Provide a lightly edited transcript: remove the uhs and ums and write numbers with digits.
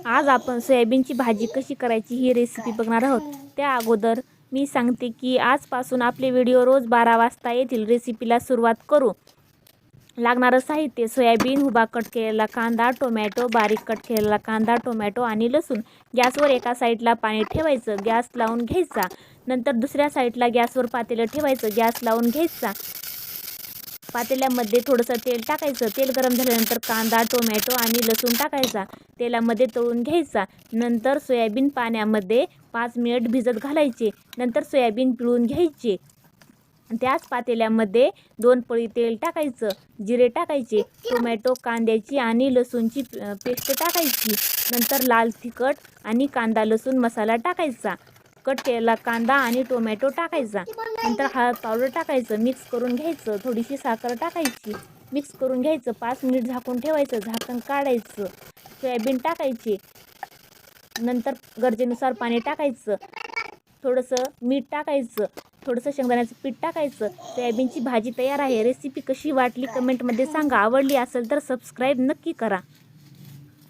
आज आपण सोयाबीनची भाजी कशी करायची ही रेसिपी बघणार आहोत। त्या अगोदर मी सांगते की आजपासून आपले व्हिडिओ रोज 12 वाजता येतील। रेसिपीला सुरुवात करू। लागणारं साहित्य: सोयाबीन, उभा कट केलेला कांदा, टोमॅटो, बारीक कट केलेला कांदा, टोमॅटो आणि लसूण। गॅसवर एका साईडला पाणी ठेवायचं, गॅस लावून घ्यायचा। नंतर दुसऱ्या साईडला गॅसवर पातेलं ठेवायचं, गॅस लावून घ्यायचा। पातेल्यामध्ये थोडंसं तेल टाकायचं। तेल गरम झाल्यानंतर कांदा, टोमॅटो आणि लसूण टाकायचा, तेलामध्ये तळून घ्यायचा। नंतर सोयाबीन पाण्यामध्ये 5 मिनिट भिजत घालायचे। नंतर सोयाबीन पिळून घ्यायचे। त्याच पातेल्यामध्ये 2 पळी तेल टाकायचं, जिरे टाकायचे, टोमॅटो, कांद्याची आणि लसूणची पेस्ट टाकायची। नंतर लाल तिखट आणि कांदा लसूण मसाला टाकायचा, कट केलेला कांदा आणि टोमॅटो टाकायचा। नंतर हळद पावडर टाकायचं, मिक्स करून घ्यायचं। थोडीशी साखर टाकायची, मिक्स करून घ्यायचं। 5 मिनिट झाकून ठेवायचं, झाकण काढायचं। सोयाबीन टाकायचे, नंतर गरजेनुसार पाणी टाकायचं, थोडंसं मीठ टाकायचं, थोडंसं शेंगदाण्याचं पीठ टाकायचं। सोयाबीनची भाजी तयार आहे। रेसिपी कशी वाटली कमेंटमध्ये सांगा। आवडली असेल तर सबस्क्राईब नक्की करा।